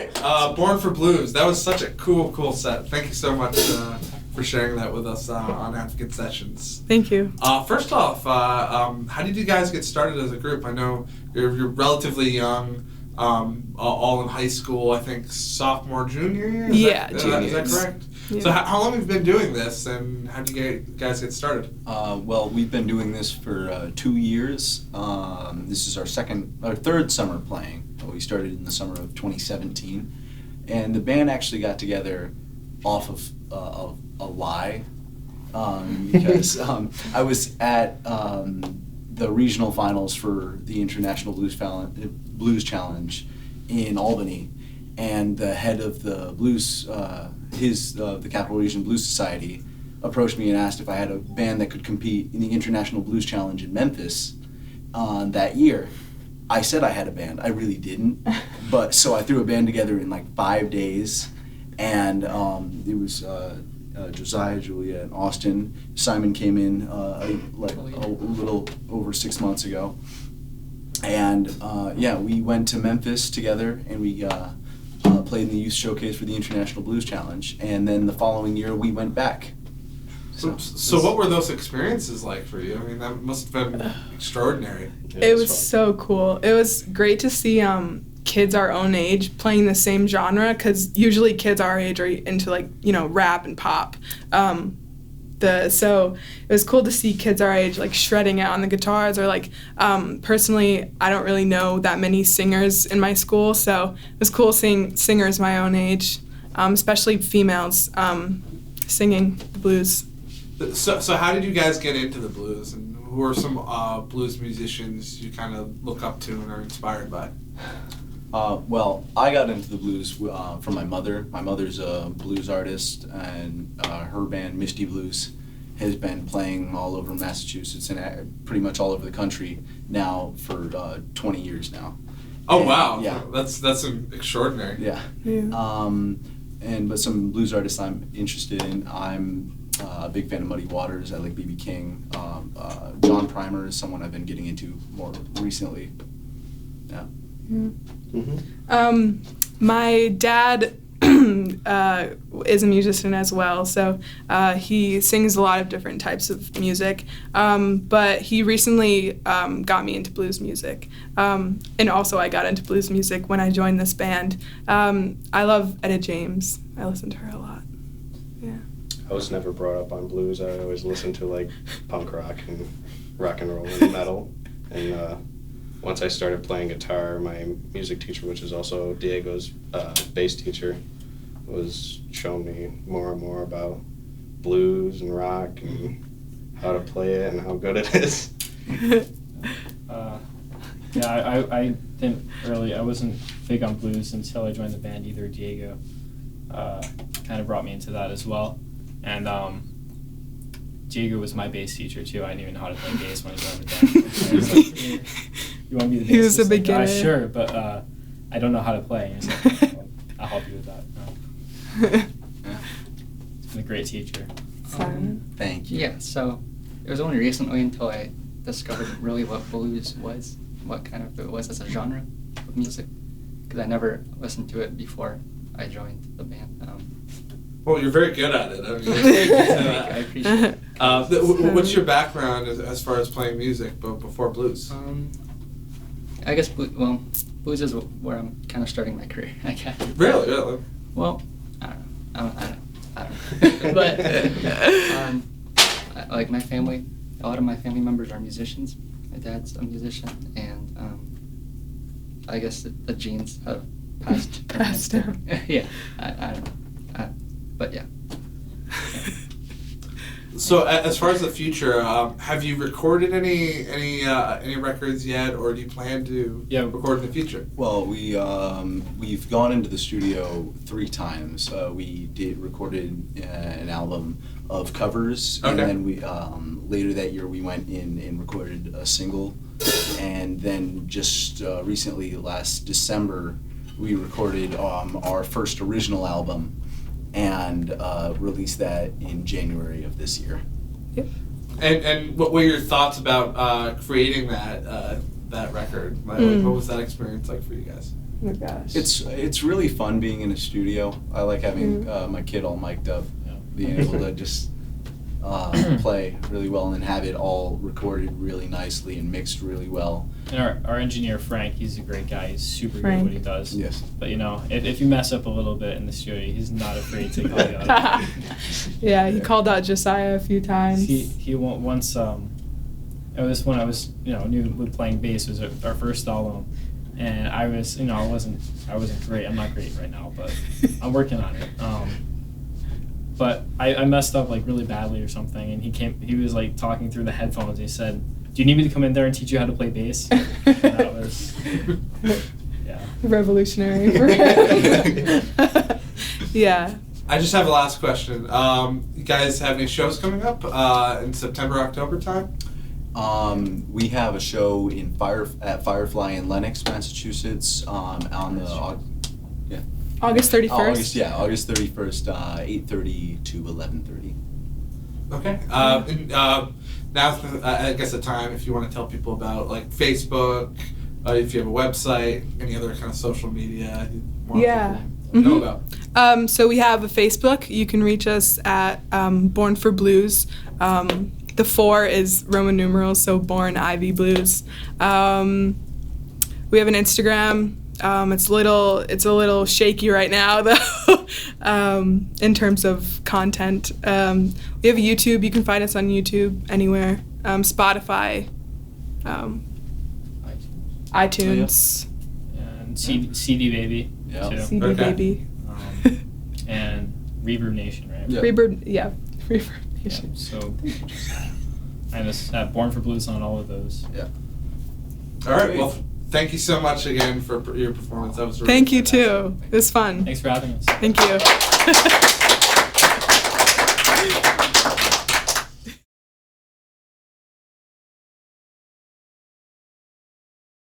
right. Born for Blues. That was such a cool set. Thank you so much for sharing that with us on Advocate Sessions. Thank you. First off, how did you guys get started as a group? I know you're relatively young, all in high school, I think sophomore, junior year? Is that correct? Yeah. So how long have you been doing this, and how did you guys get started? Well, we've been doing this for 2 years. This is our third summer playing. We started in the summer of 2017, and the band actually got together off of a lie, because I was at the regional finals for the International Blues Challenge in Albany, and the head of the blues, the Capital Region Blues Society, approached me and asked if I had a band that could compete in the International Blues Challenge in Memphis that year. I said I had a band. I really didn't, but so I threw a band together in like 5 days, and it was Josiah, Julia, and Austin. Simon came in a little over 6 months ago, and we went to Memphis together, and we played in the youth showcase for the International Blues Challenge, and then the following year we went back. So what were those experiences like for you? I mean, that must have been extraordinary. It was so cool. It was great to see kids our own age playing the same genre, because usually kids our age are into rap and pop. So it was cool to see kids our age shredding it on the guitars, or personally, I don't really know that many singers in my school, so it was cool seeing singers my own age, especially females, singing the blues. So how did you guys get into the blues, and who are some blues musicians you kind of look up to and are inspired by? Well, I got into the blues from my mother. My mother's a blues artist, and her band, Misty Blues, has been playing all over Massachusetts and pretty much all over the country now for 20 years now. Oh, and, wow. Yeah. That's extraordinary. Yeah. But some blues artists I'm interested in. I'm a big fan of Muddy Waters. I like B.B. King. John Primer is someone I've been getting into more recently. Yeah. Mm-hmm. My dad is a musician as well, so he sings a lot of different types of music, but he recently got me into blues music, and also I got into blues music when I joined this band. I love Etta James. I listen to her a lot. Yeah. I was never brought up on blues. I always listened to punk rock and rock and roll and metal, and once I started playing guitar, my music teacher, which is also Diego's bass teacher, was showing me more and more about blues and rock and how to play it and how good it is. I didn't really, I wasn't big on blues until I joined the band either. Diego kind of brought me into that as well. And Diego was my bass teacher too. I didn't even know how to play bass when I joined the band. I was like, you want to be the bassist? He was a beginner. Sure, but I don't know how to play. And he's like, well, I'll help you with that. He's been a great teacher. Thank you. Yeah, so it was only recently until I discovered really what blues was, what kind of it was as a genre of music, because I never listened to it before I joined the band. Well, you're very good at it. I mean, I appreciate it. What's your background as far as playing music before blues? I guess blues is where I'm kind of starting my career. I guess. Really? Well, I don't know. But like my family, a lot of my family members are musicians. My dad's a musician, and I guess the genes have passed down. Yeah, I don't know. But yeah. So as far as the future, have you recorded any records yet, or do you plan to record in the future? Well, we've gone into the studio 3 times. We recorded an album of covers, and then we later that year we went in and recorded a single, and then just recently, last December, we recorded our first original album, and released that in January of this year. Yep. And what were your thoughts about creating that record? What was that experience like for you guys? Oh my gosh. It's really fun being in a studio. I like having my kid all mic'd up, being able to just play really well and then have it all recorded really nicely and mixed really well. And our engineer Frank, he's a great guy. He's super good at what he does. Yes. But if you mess up a little bit in the studio, he's not afraid to call you out. Yeah, he called out Josiah a few times. He won't once. It was when I was new with playing bass. It was our first album, and I was I wasn't great. I'm not great right now, but I'm working on it. But I messed up like really badly or something, and he was like talking through the headphones, and he said, "Do you need me to come in there and teach you how to play bass?" And that was, revolutionary for him. Yeah. I just have a last question. You guys have any shows coming up in September, October time? We have a show at Firefly in Lenox, Massachusetts, on the August 31st? August 31st, 8:30 to 11:30. Okay. And, now's I guess the time if you want to tell people about like Facebook, if you have a website, any other kind of social media you want people to know about. So we have a Facebook. You can reach us at Born for Blues. The 4 is Roman numerals, so Born Ivy Blues. We have an Instagram. It's a little shaky right now though, in terms of content. We have a YouTube. You can find us on YouTube anywhere. Spotify, iTunes. And CD Baby. Yeah. Too. CD Baby. And Reverb Nation, right? Yeah. Reverb Yeah, Nation. so and it's Born for Blues on all of those. Yeah. All right. Well, thank you so much again for your performance. That was really Thank you fantastic. too. It was fun. Thanks for having us. Thank you.